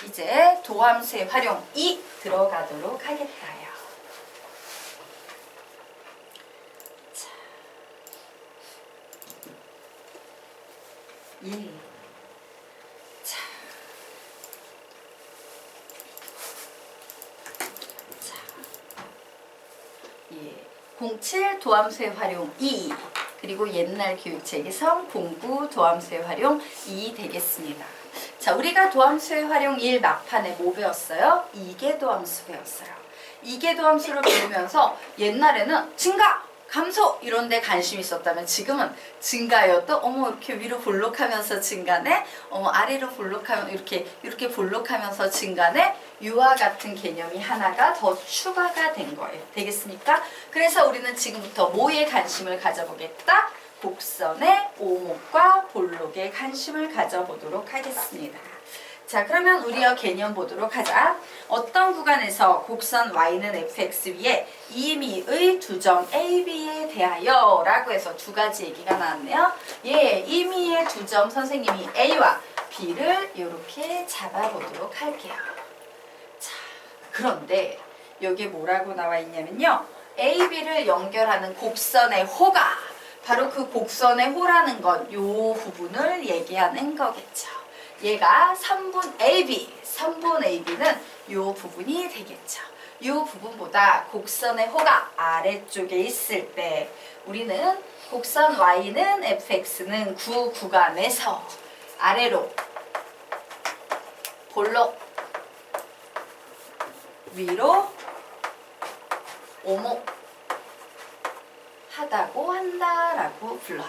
이제 도함수의 활용 2 들어가도록 하겠다요. 자, 1. 자, 예. 07 도함수의 활용 2 그리고 옛날 교육책에서 공부 도함수의 활용 2 되겠습니다. 자, 우리가 도함수의 활용 1 막판에 뭐 배웠어요? 이계도함수 배웠어요. 이계도함수를 배우면서 옛날에는 증가, 감소 이런 데 관심이 있었다면 지금은 증가여도 어머 이렇게 위로 볼록하면서 증가네, 어머 아래로 볼록하면 이렇게 볼록하면서 증가네, 유와 같은 개념이 하나가 더 추가가 된 거예요. 되겠습니까? 그래서 우리는 지금부터 뭐에 관심을 가져보겠다? 곡선의 오목과 볼록에 관심을 가져보도록 하겠습니다. 자, 그러면 우리가 개념 보도록 하자. 어떤 구간에서 곡선 y는 fx 위에 임의의 두 점 a, b에 대하여 라고 해서 두 가지 얘기가 나왔네요. 예, 임의의 두 점 선생님이 a와 b를 이렇게 잡아보도록 할게요. 자, 그런데 여기에 뭐라고 나와 있냐면요, a, b를 연결하는 곡선의 호가 바로 그 곡선의 호라는 건 요 부분을 얘기하는 거겠죠. 얘가 3분 AB, 3분 AB는 요 부분이 되겠죠. 요 부분보다 곡선의 호가 아래쪽에 있을 때 우리는 곡선 Y는 fx는 구간에서 아래로 볼록, 위로 오목 하다고 한다라고 불러요.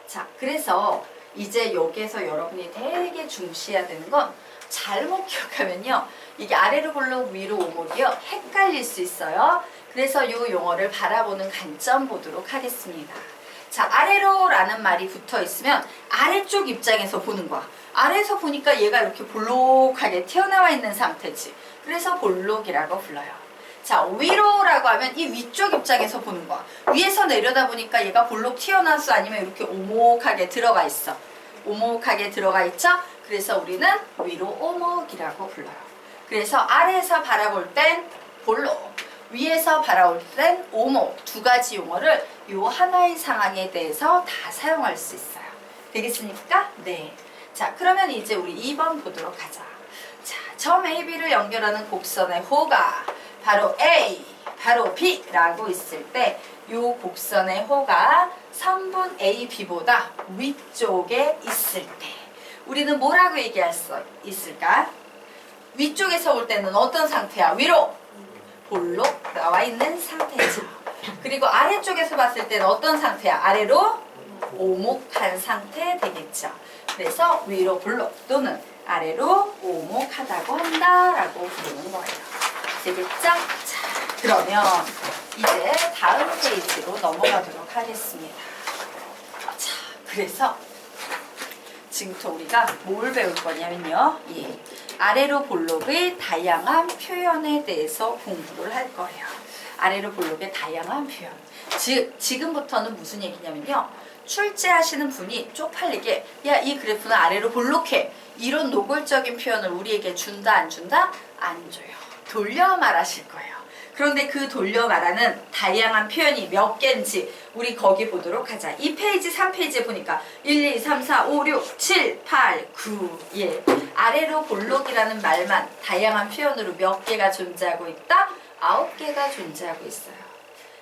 자, 그래서 이제 여기에서 여러분이 되게 중시해야 되는 건 잘못 기억하면요, 이게 아래로 볼록 위로 오목이요 헷갈릴 수 있어요. 그래서 이 용어를 바라보는 관점 보도록 하겠습니다. 자, 아래로 라는 말이 붙어 있으면 아래쪽 입장에서 보는 거야. 아래에서 보니까 얘가 이렇게 볼록하게 튀어나와 있는 상태지. 그래서 볼록이라고 불러요. 자, 위로라고 하면 이 위쪽 입장에서 보는 거야. 위에서 내려다 보니까 얘가 볼록 튀어나왔어, 아니면 이렇게 오목하게 들어가 있어. 오목하게 들어가 있죠? 그래서 우리는 위로 오목이라고 불러요. 그래서 아래에서 바라볼 땐 볼록, 위에서 바라볼 땐 오목, 두 가지 용어를 요 하나의 상황에 대해서 다 사용할 수 있어요. 되겠습니까? 네. 자, 그러면 이제 우리 2번 보도록 하자. 자, 점 AB를 연결하는 곡선의 호가 바로 A, 바로 B라고 있을 때 요 곡선의 호가 3분 AB보다 위쪽에 있을 때 우리는 뭐라고 얘기할 수 있을까? 위쪽에서 볼 때는 어떤 상태야? 위로 볼록 나와 있는 상태죠. 그리고 아래쪽에서 봤을 때는 어떤 상태야? 아래로 오목한 상태 되겠죠. 그래서 위로 볼록 또는 아래로 오목하다고 한다라고 부르는 거예요. 되겠죠? 자, 그러면 이제 다음 페이지로 넘어가도록 하겠습니다. 자, 그래서 지금부터 우리가 뭘 배울 거냐면요, 예, 아래로 볼록의 다양한 표현에 대해서 공부를 할 거예요. 아래로 볼록의 다양한 표현. 즉, 지금부터는 무슨 얘기냐면요, 출제하시는 분이 쪽팔리게 야, 이 그래프는 아래로 볼록해, 이런 노골적인 표현을 우리에게 준다 안 준다? 안 줘요. 돌려 말하실 거예요. 그런데 그 돌려 말하는 다양한 표현이 몇 개인지 우리 거기 보도록 하자. 2페이지, 3페이지에 보니까 1, 2, 3, 4, 5, 6, 7, 8, 9, 예. 아래로 볼록이라는 말만 다양한 표현으로 몇 개가 존재하고 있다? 9개가 존재하고 있어요.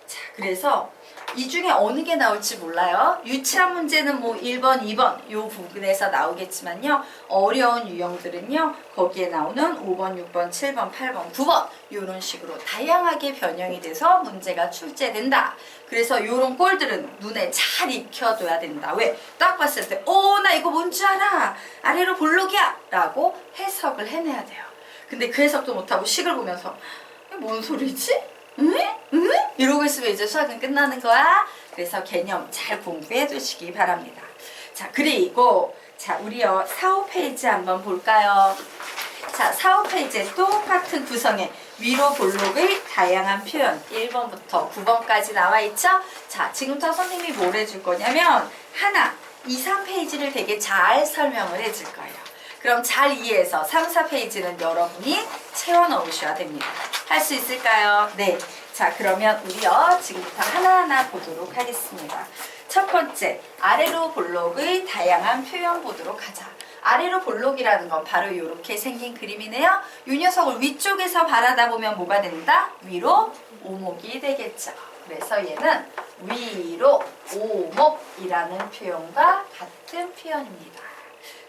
자, 그래서 이 중에 어느 게 나올지 몰라요. 유치한 문제는 뭐 1번, 2번 요 부분에서 나오겠지만요, 어려운 유형들은요 거기에 나오는 5번, 6번, 7번, 8번, 9번 이런 식으로 다양하게 변형이 돼서 문제가 출제된다. 그래서 요런 꼴들은 눈에 잘 익혀둬야 된다. 왜? 딱 봤을 때 나 이거 뭔지 알아, 아래로 볼록이야 라고 해석을 해내야 돼요. 근데 그 해석도 못하고 식을 보면서 이게 뭔 소리지? 응? 응? 이러고 있으면 이제 수학은 끝나는 거야. 그래서 개념 잘 공부해 두시기 바랍니다. 자, 그리고 자, 우리요 4, 5페이지 한번 볼까요? 자, 4, 5페이지에 똑같은 구성의 위로 볼록의 다양한 표현 1번부터 9번까지 나와 있죠? 자, 지금부터 선생님이 뭘 해줄 거냐면 하나, 2, 3페이지를 되게 잘 설명을 해줄 거예요. 그럼 잘 이해해서 3, 4페이지는 여러분이 채워 넣으셔야 됩니다. 할 수 있을까요? 네. 자, 그러면 우리요 지금부터 하나하나 보도록 하겠습니다. 첫 번째, 아래로 볼록의 다양한 표현 보도록 하자. 아래로 볼록이라는 건 바로 이렇게 생긴 그림이네요. 이 녀석을 위쪽에서 바라다 보면 뭐가 된다? 위로 오목이 되겠죠. 그래서 얘는 위로 오목이라는 표현과 같은 표현입니다.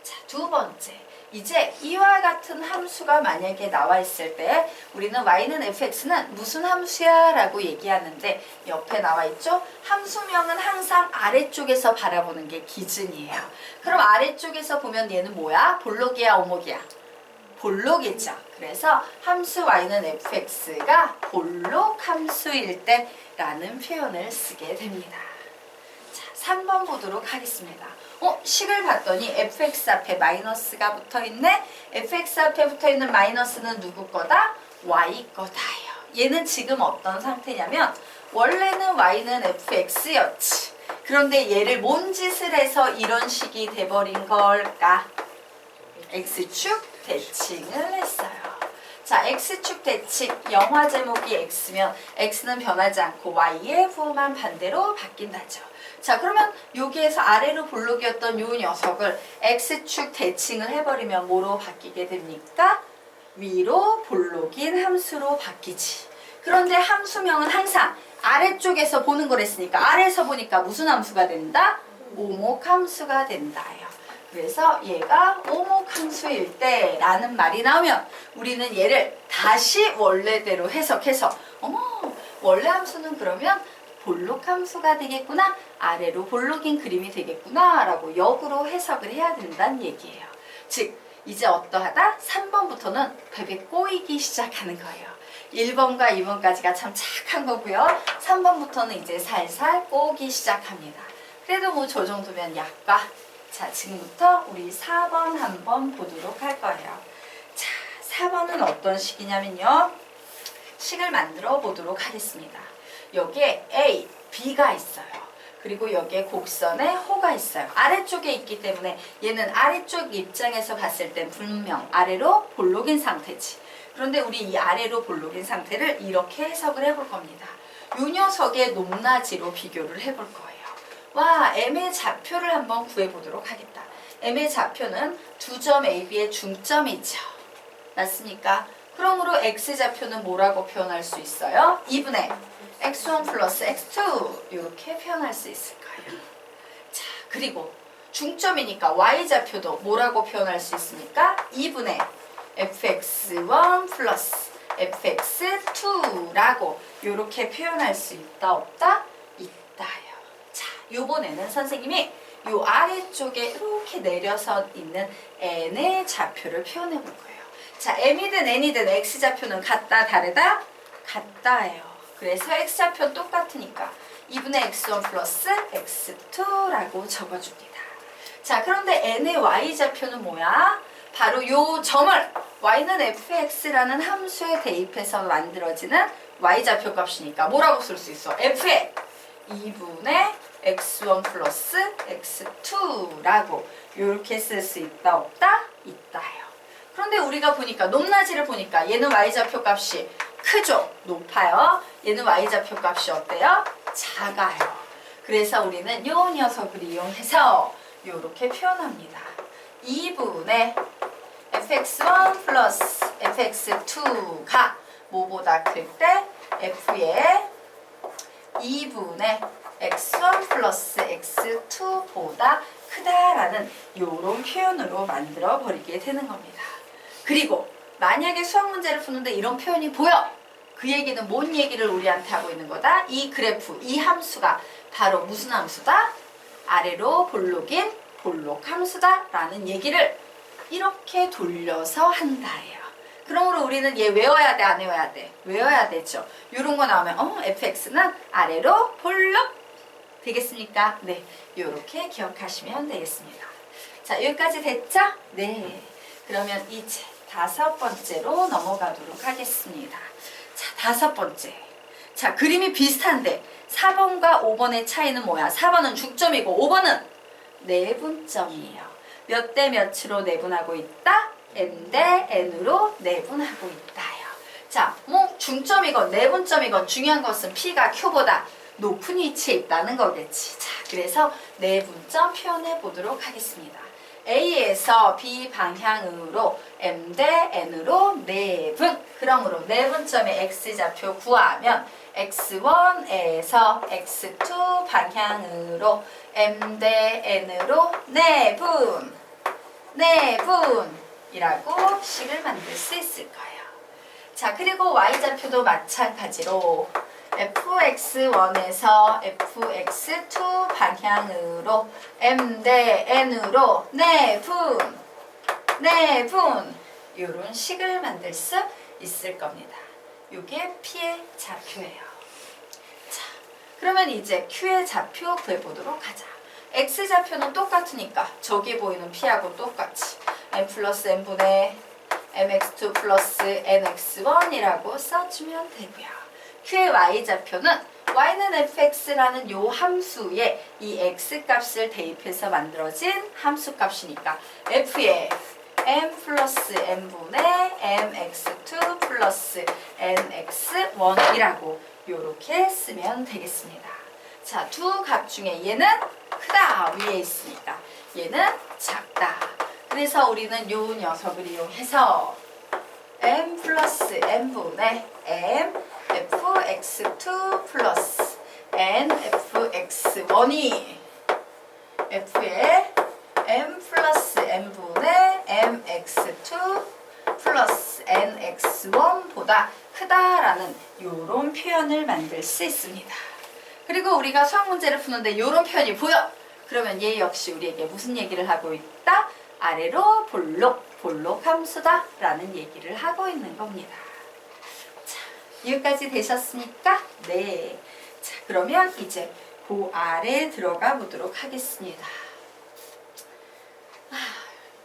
자, 두 번째. 이제 이와 같은 함수가 만약에 나와 있을 때 우리는 y는 fx는 무슨 함수야? 라고 얘기하는데 옆에 나와 있죠? 함수명은 항상 아래쪽에서 바라보는 게 기준이에요. 그럼 아래쪽에서 보면 얘는 뭐야? 볼록이야? 오목이야? 볼록이죠. 그래서 함수 y는 fx가 볼록 함수일 때 라는 표현을 쓰게 됩니다. 자, 3번 보도록 하겠습니다. 식을 봤더니 fx 앞에 마이너스가 붙어있네. fx 앞에 붙어있는 마이너스는 누구 거다? y 거다요. 얘는 지금 어떤 상태냐면 원래는 y는 fx였지. 그런데 얘를 뭔 짓을 해서 이런 식이 돼버린 걸까? x축 대칭을 했어요. 자, x축 대칭, 영화 제목이 x면 x는 변하지 않고 y의 부호만 반대로 바뀐다죠. 자, 그러면 여기에서 아래로 볼록이었던 요 녀석을 x축 대칭을 해버리면 뭐로 바뀌게 됩니까? 위로 볼록인 함수로 바뀌지. 그런데 함수명은 항상 아래쪽에서 보는 거랬으니까 아래에서 보니까 무슨 함수가 된다? 오목함수가 된다요. 그래서 얘가 오목함수일 때 라는 말이 나오면 우리는 얘를 다시 원래대로 해석해서 원래 함수는 그러면 볼록함수가 되겠구나, 아래로 볼록인 그림이 되겠구나 라고 역으로 해석을 해야 된다는 얘기예요. 즉 이제 어떠하다? 3번부터는 베베 꼬이기 시작하는 거예요. 1번과 2번까지가 참 착한 거고요. 3번부터는 이제 살살 꼬기 시작합니다. 그래도 뭐 저 정도면 약과. 자, 지금부터 우리 4번 한번 보도록 할 거예요. 자, 4번은 어떤 식이냐면요. 식을 만들어 보도록 하겠습니다. 여기에 A, B가 있어요. 그리고 여기에 곡선에 호가 있어요. 아래쪽에 있기 때문에 얘는 아래쪽 입장에서 봤을 땐 분명 아래로 볼록인 상태지. 그런데 우리 이 아래로 볼록인 상태를 이렇게 해석을 해볼 겁니다. 이 녀석의 높낮이로 비교를 해볼 거예요. 와, M의 좌표를 한번 구해보도록 하겠다. M의 좌표는 두 점 AB의 중점이죠. 맞습니까? 그러므로 X좌표는 뭐라고 표현할 수 있어요? 2분의 x1 플러스 x2 이렇게 표현할 수 있을 거예요. 자, 그리고 중점이니까 Y좌표도 뭐라고 표현할 수 있습니까? 2분의 fx1 플러스 fx2라고 이렇게 표현할 수 있다 없다? 있다요. 자, 요번에는 선생님이 요 아래쪽에 이렇게 내려서 있는 n의 좌표를 표현해 볼 거예요. 자, m이든 n이든 x좌표는 같다 다르다? 같다예요. 그래서 x좌표는 똑같으니까 2분의 x1 플러스 x2라고 적어줍니다. 자, 그런데 n의 y좌표는 뭐야? 바로 요 점을 y는 fx라는 함수에 대입해서 만들어지는 y좌표 값이니까 뭐라고 쓸 수 있어? f의 2분의 x1 플러스 x2라고 이렇게 쓸 수 있다 없다? 있다요. 그런데 우리가 보니까 높낮이를 보니까 얘는 y좌표 값이 크죠? 높아요. 얘는 y좌표 값이 어때요? 작아요. 그래서 우리는 요 녀석을 이용해서 이렇게 표현합니다. 2분의 fx1 플러스 fx2가 뭐보다 클 때 f의 2분의 x1 플러스 x2보다 크다라는 이런 표현으로 만들어 버리게 되는 겁니다. 그리고 만약에 수학 문제를 푸는데 이런 표현이 보여! 그 얘기는 뭔 얘기를 우리한테 하고 있는 거다? 이 그래프, 이 함수가 바로 무슨 함수다? 아래로 볼록인 볼록 함수다 라는 얘기를 이렇게 돌려서 한다예요. 그러므로 우리는 얘 외워야 돼, 안 외워야 돼? 외워야 되죠. 이런 거 나오면 fx는 아래로 볼록 되겠습니까? 네, 이렇게 기억하시면 되겠습니다. 자, 여기까지 됐죠? 네. 그러면 이제 5번째로 넘어가도록 하겠습니다. 자, 5번째. 자, 그림이 비슷한데 4번과 5번의 차이는 뭐야? 4번은 중점이고 5번은 내분점이에요. 몇 대 몇으로 내분하고 있다? m 대 n으로 내분하고 있다요. 자, 뭐 중점이건 내분점이건 중요한 것은 P가 Q보다 높은 위치에 있다는 거겠지. 자, 그래서 내분점 표현해 보도록 하겠습니다. A에서 B 방향으로 M 대 N으로 내분. 그러므로 내분점의 X좌표 구하면 X1에서 X2 방향으로 M 대 N으로 내분. 내분이라고 식을 만들 수 있을 거예요. 자, 그리고 Y좌표도 마찬가지로 fx1에서 fx2 방향으로 m 대 n으로 내분 이런 식을 만들 수 있을 겁니다. 이게 P의 좌표예요. 자, 그러면 이제 Q의 좌표 구해보도록 하자. X좌표는 똑같으니까 저기 보이는 P하고 똑같이 n 플러스 n분의 mx2 플러스 nx1이라고 써주면 되고요. Q의 Y좌표는 y는 fx라는 요 함수에 이 x값을 대입해서 만들어진 함수값이니까 f의 m 플러스 n분의 mx2 플러스 nx1이라고 요렇게 쓰면 되겠습니다. 자, 두 값 중에 얘는 크다 위에 있으니까 얘는 작다. 그래서 우리는 요 녀석을 이용해서 m 플러스 n분의 m fx2 플러스 n fx1이 f의 m 플러스 n분의 mx2 플러스 nx1보다 크다라는 요런 표현을 만들 수 있습니다. 그리고 우리가 수학 문제를 푸는데 요런 표현이 보여! 그러면 얘 역시 우리에게 무슨 얘기를 하고 있다? 아래로 볼록 함수다 라는 얘기를 하고 있는 겁니다. 자, 여기까지 되셨습니까? 네. 자, 그러면 이제 그 아래 들어가 보도록 하겠습니다.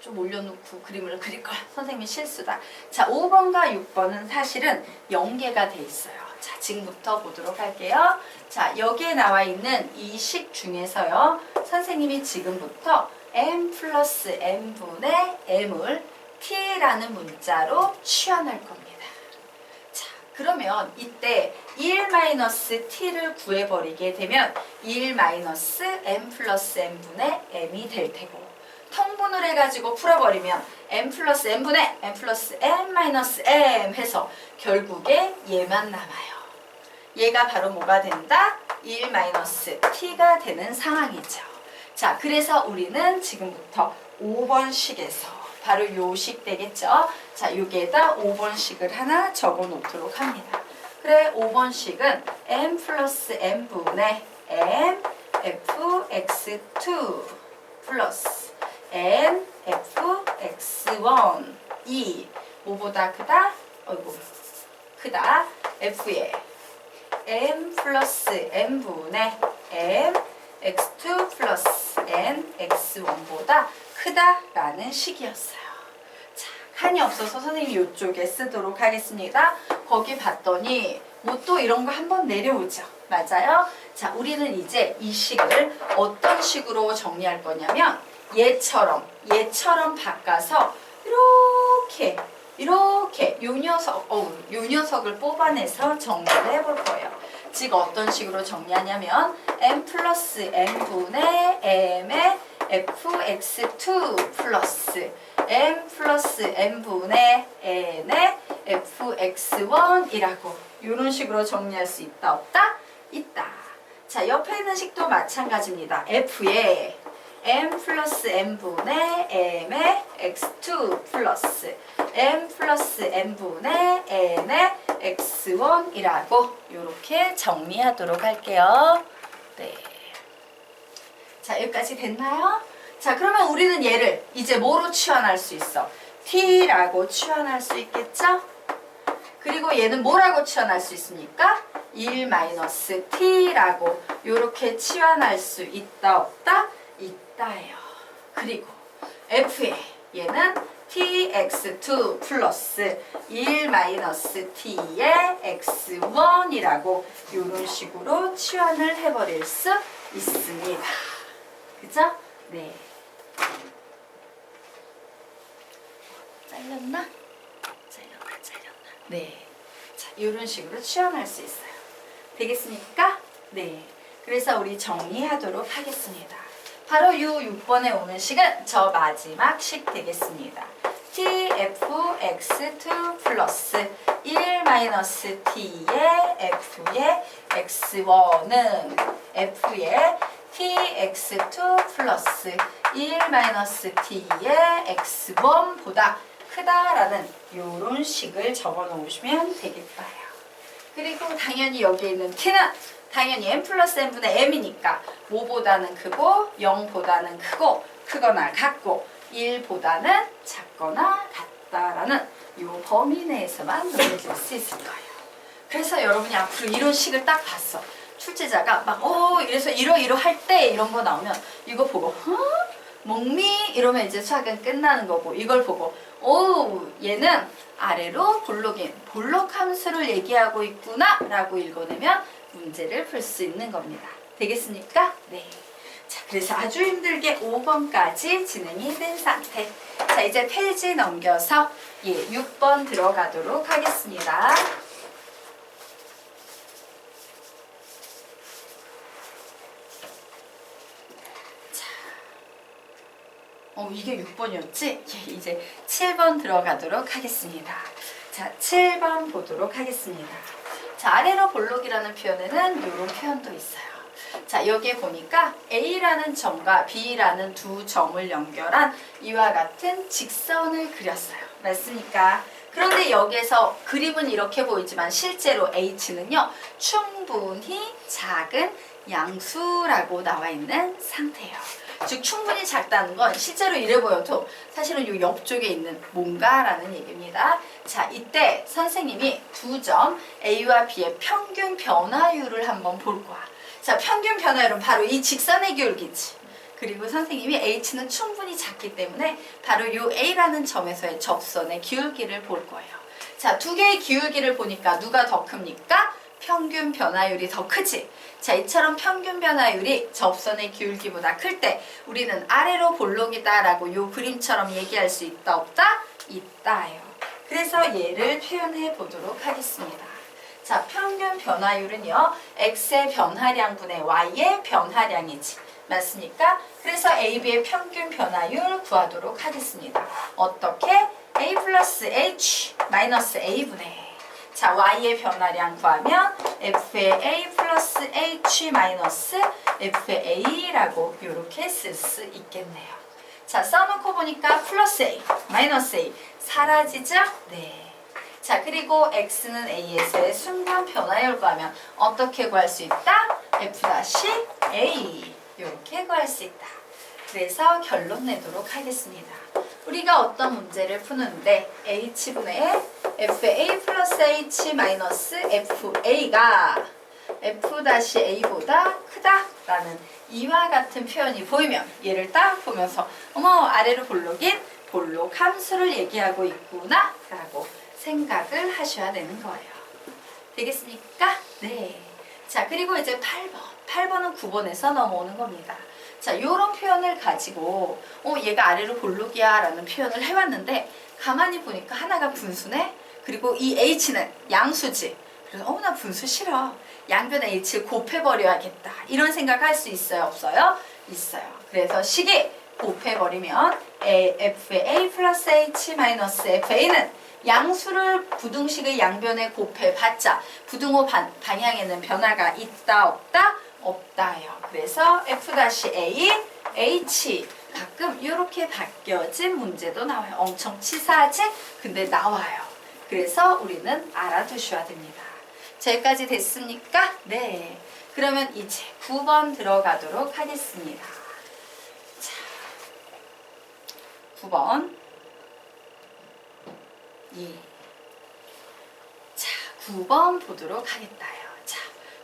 좀 올려놓고 그림을 그릴걸. 선생님이 실수다. 자, 5번과 6번은 사실은 연계가 돼 있어요. 자, 지금부터 보도록 할게요. 자, 여기에 나와 있는 이 식 중에서요. 선생님이 지금부터 m 플러스 n분의 m을 t라는 문자로 취환할 겁니다. 자, 그러면 이때 1-t를 구해버리게 되면 1-m 플러스 n분의 m이 될 테고 통분을 해가지고 풀어버리면 m 플러스 n분의 m 플러스 n 마이너스 m 해서 결국에 얘만 남아요. 얘가 바로 뭐가 된다? 1-t가 되는 상황이죠. 자, 그래서 우리는 지금부터 5번식에서 바로 요 식 되겠죠? 자, 여기에다 5번식을 하나 적어 놓도록 합니다. 그래, 5번식은 m 플러스 n분의 m fx2 플러스 n fx1 이 뭐보다 크다? 어이구, 크다. f의 m 플러스 n분의 m x2 플러스 n x1보다 크다라는 식이었어요. 자, 칸이 없어서 선생님이 이쪽에 쓰도록 하겠습니다. 거기 봤더니 뭐 또 이런 거 한번 내려오죠. 맞아요? 자, 우리는 이제 이 식을 어떤 식으로 정리할 거냐면 얘처럼 바꿔서 이렇게 요 녀석을 뽑아내서 정리를 해볼 거예요. 즉 어떤 식으로 정리하냐면 m 플러스 n분의 m의 fx2 플러스 m 플러스 n분의 n의 fx1이라고 이런 식으로 정리할 수 있다 없다? 있다. 자, 옆에 있는 식도 마찬가지입니다. f의 m 플러스 n분의 m의 x2 플러스 m 플러스 n분의 n의 x1이라고 이렇게 정리하도록 할게요. 네. 자, 여기까지 됐나요? 자, 그러면 우리는 얘를 이제 뭐로 취환할 수 있어? t라고 취환할 수 있겠죠? 그리고 얘는 뭐라고 취환할 수 있습니까? 1-t라고 이렇게 취환할 수 있다 없다? 있다예요. 그리고 f의 얘는 tx2 플러스 1-t의 x1이라고 이런 식으로 취환을 해버릴 수 있습니다. 그죠? 네. 잘렸나? 네. 자, 이런 식으로 취현할 수 있어요. 되겠습니까? 네. 그래서 우리 정리하도록 하겠습니다. 바로 이 6번에 오는 식은 저 마지막 식 되겠습니다. tfx2 플러스 1 마이너스 t의 f의 x1은 f의 tx2 플러스 1 마이너스 t의 x1보다 크다라는 이런 식을 적어 놓으시면 되겠어요. 그리고 당연히 여기에 있는 t는 당연히 m 플러스 n분의 m이니까 뭐보다는 크고 0보다는 크고 크거나 같고 1보다는 작거나 같다라는 이 범위 내에서만 넣어줄 수 있을 거예요. 그래서 여러분이 앞으로 이런 식을 딱 봤어. 출제자가 막 이래서 이러 할 때 이런 거 나오면 이거 보고 목미 이러면 이제 수학은 끝나는 거고 이걸 보고 얘는 아래로 볼록 함수를 얘기하고 있구나 라고 읽어내면 문제를 풀 수 있는 겁니다. 되겠습니까? 네. 자, 그래서 아주 힘들게 5번까지 진행이 된 상태. 자, 이제 페이지 넘겨서 6번 들어가도록 하겠습니다. 이게 6번이었지? 이제 7번 들어가도록 하겠습니다. 자, 7번 보도록 하겠습니다. 자, 아래로 볼록이라는 표현에는 이런 표현도 있어요. 자, 여기에 보니까 A라는 점과 B라는 두 점을 연결한 이와 같은 직선을 그렸어요. 맞습니까? 그런데 여기에서 그림은 이렇게 보이지만 실제로 H는요, 충분히 작은 양수라고 나와 있는 상태예요. 즉 충분히 작다는 건 실제로 이래 보여도 사실은 이 옆쪽에 있는 뭔가라는 얘기입니다. 자, 이때 선생님이 두 점 A와 B의 평균 변화율을 한번 볼 거야. 자, 평균 변화율은 바로 이 직선의 기울기지. 그리고 선생님이 H는 충분히 작기 때문에 바로 이 A라는 점에서의 접선의 기울기를 볼 거예요. 자, 두 개의 기울기를 보니까 누가 더 큽니까? 평균 변화율이 더 크지. 자, 이처럼 평균 변화율이 접선의 기울기보다 클 때 우리는 아래로 볼록이다라고 이 그림처럼 얘기할 수 있다 없다? 있다예요. 그래서 얘를 표현해 보도록 하겠습니다. 자, 평균 변화율은요, x의 변화량분의 y의 변화량이지. 맞습니까? 그래서 a, b의 평균 변화율 구하도록 하겠습니다. 어떻게? a 플러스 h 마이너스 a분의 자, y의 변화량 구하면 f의 a 플러스 h 마이너스 f의 a라고 이렇게 쓸 수 있겠네요. 자, 써놓고 보니까 플러스 a, 마이너스 a 사라지죠? 네. 자, 그리고 x는 a에서의 순간 변화율 구하면 어떻게 구할 수 있다? f-a 이렇게 구할 수 있다. 그래서 결론 내도록 하겠습니다. 우리가 어떤 문제를 푸는데 h분의 fa 플러스 h 마이너스 fa가 f-a보다 크다라는 이와 같은 표현이 보이면 얘를 딱 보면서 아래로 볼록인 볼록 함수를 얘기하고 있구나 라고 생각을 하셔야 되는 거예요. 되겠습니까? 네. 자, 그리고 이제 8번은 9번에서 넘어오는 겁니다. 자, 이런 표현을 가지고 얘가 아래로 볼록이야 라는 표현을 해왔는데 가만히 보니까 하나가 분수네? 그리고 이 h는 양수지. 그래서 나 분수 싫어. 양변의 h를 곱해버려야겠다. 이런 생각할 수 있어요? 없어요? 있어요. 그래서 식이 곱해버리면 f의 a 플러스 h 마이너스 fa는 양수를 부등식의 양변에 곱해봤자 부등호 방향에는 변화가 있다 없다? 없다요. 그래서 f-a, h 가끔 이렇게 바뀌어진 문제도 나와요. 엄청 치사하지? 근데 나와요. 그래서 우리는 알아두셔야 됩니다. 자, 여기까지 됐습니까? 네. 그러면 이제 9번 들어가도록 하겠습니다. 자, 9번. 자, 9번 보도록 하겠다요. 자,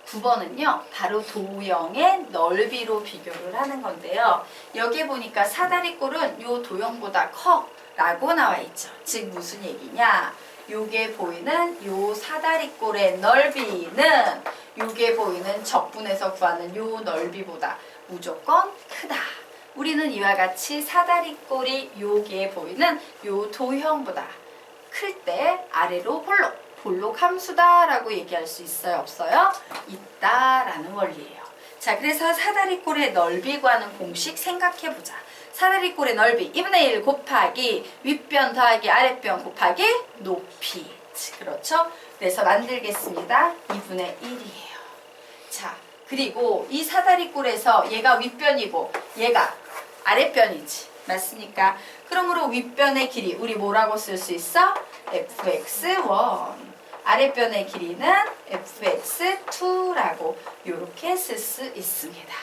9번은요, 바로 도형의 넓이로 비교를 하는 건데요. 여기 보니까 사다리꼴은 요 도형보다 커 라고 나와 있죠. 즉, 무슨 얘기냐? 요게 보이는 요 사다리꼴의 넓이는 요게 보이는 적분에서 구하는 요 넓이보다 무조건 크다 우리는 이와 같이 사다리꼴이 여기에 보이는 요 도형보다 클 때 아래로 볼록 함수다라고 얘기할 수 있어요? 없어요? 있다라는 원리예요. 자, 그래서 사다리꼴의 넓이 구하는 공식 생각해보자. 사다리꼴의 넓이 2분의 1 곱하기 윗변 더하기 아랫변 곱하기 높이. 그렇죠? 그래서 만들겠습니다. 2분의 1이에요. 자, 그리고 이 사다리꼴에서 얘가 윗변이고 얘가 아랫변이지. 맞습니까? 그러므로 윗변의 길이 우리 뭐라고 쓸 수 있어? fx1. 아랫변의 길이는 fx2라고 이렇게 쓸 수 있습니다.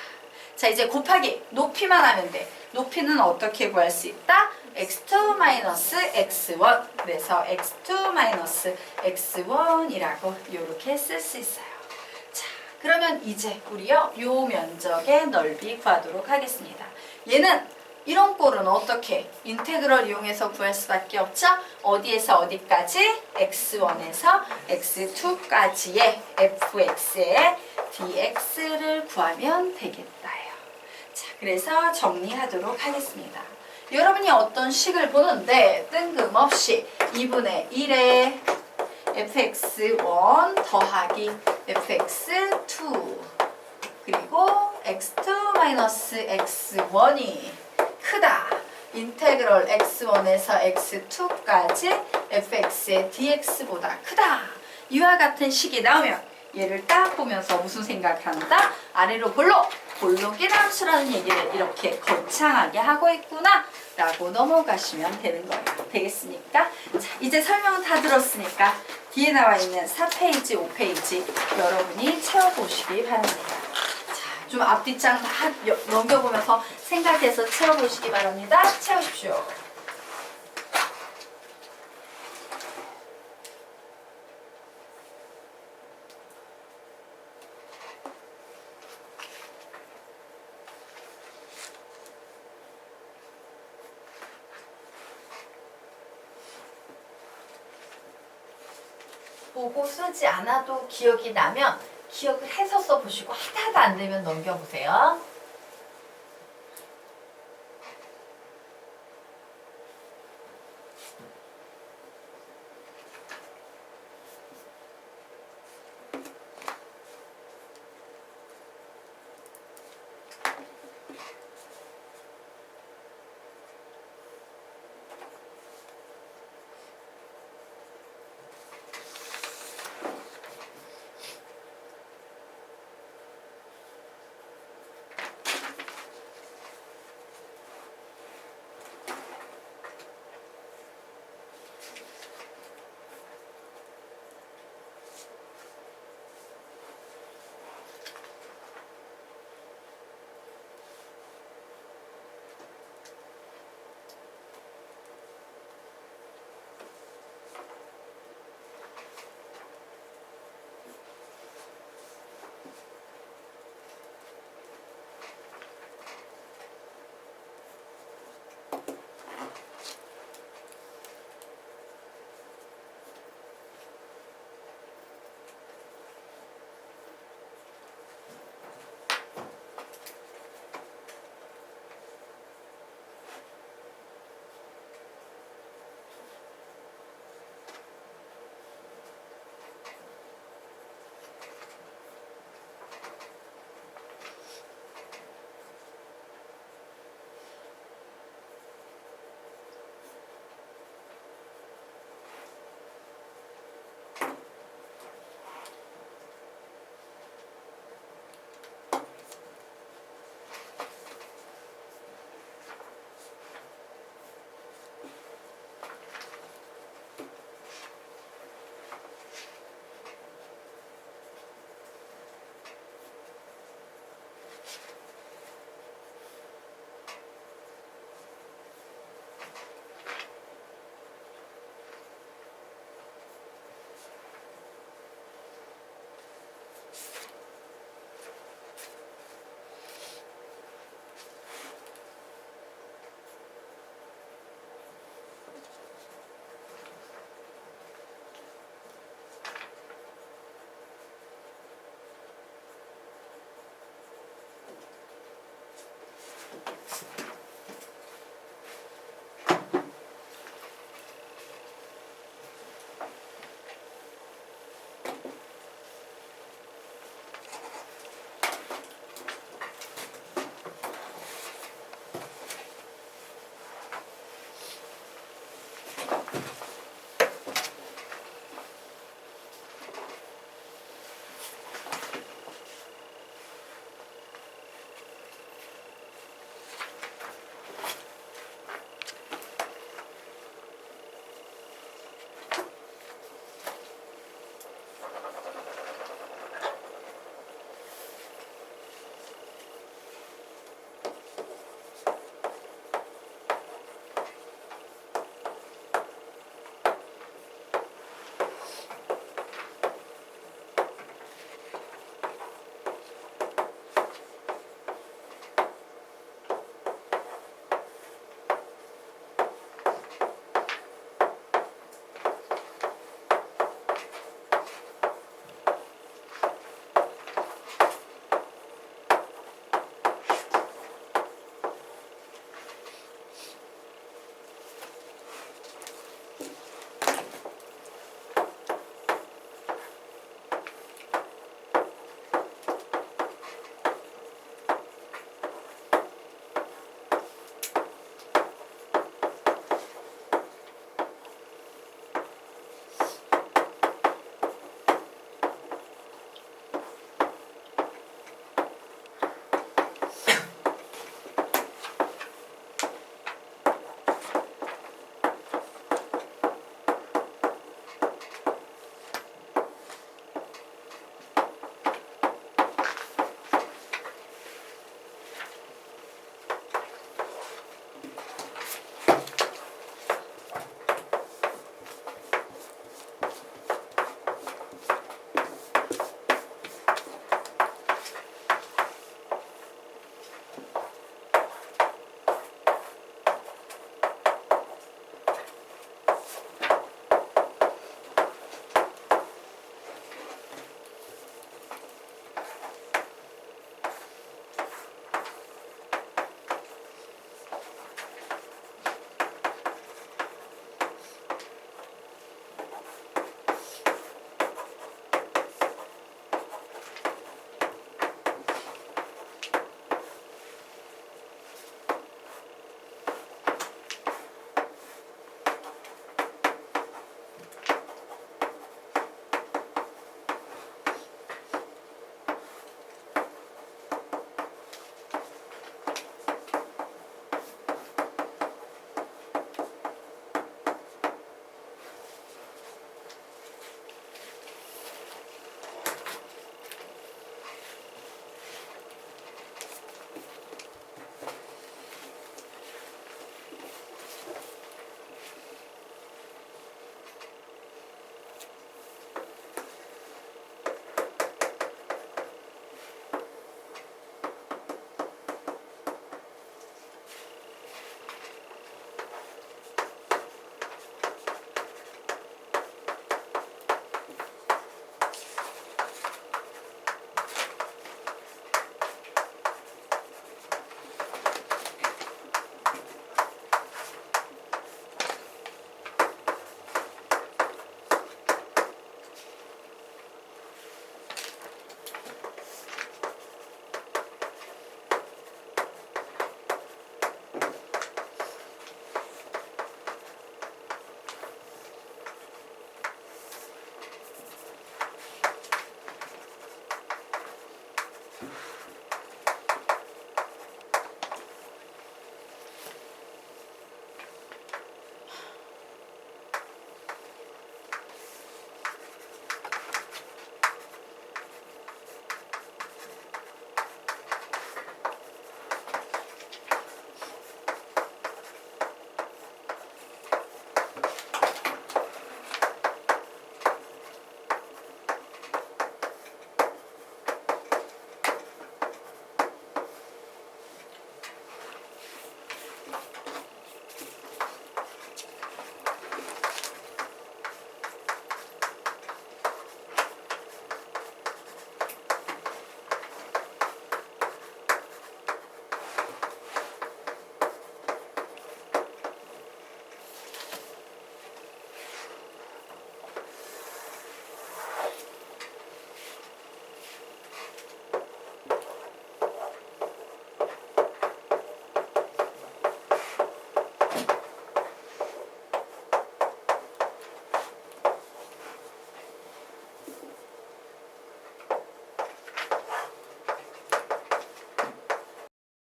자, 이제 곱하기 높이만 하면 돼. 높이는 어떻게 구할 수 있다? x2-x1. 그래서 x2-x1이라고 이렇게 쓸 수 있어요. 자, 그러면 이제 우리요 요 면적의 넓이 구하도록 하겠습니다. 얘는 이런 꼴은 어떻게 인테그럴 이용해서 구할 수밖에 없죠? 어디에서 어디까지? x1에서 x2까지의 fx의 dx를 구하면 되겠다요. 자, 그래서 정리하도록 하겠습니다. 여러분이 어떤 식을 보는데 뜬금없이 2분의 1의 fx1 더하기 fx2 그리고 x2-x1이 크다. 인테그럴 x1에서 x2까지 fx의 dx보다 크다. 이와 같은 식이 나오면 얘를 딱 보면서 무슨 생각을 한다? 아래로 볼록의 함수라는 얘기를 이렇게 거창하게 하고 있구나 라고 넘어가시면 되는 거예요. 되겠습니까? 자, 이제 설명은 다 들었으니까 뒤에 나와 있는 4페이지, 5페이지 여러분이 채워보시기 바랍니다. 자, 좀 앞뒷장 다 넘겨보면서 생각해서 채워보시기 바랍니다. 채우십시오. 보고 쓰지 않아도 기억이 나면 기억을 해서 써보시고 하다가 안 되면 넘겨보세요.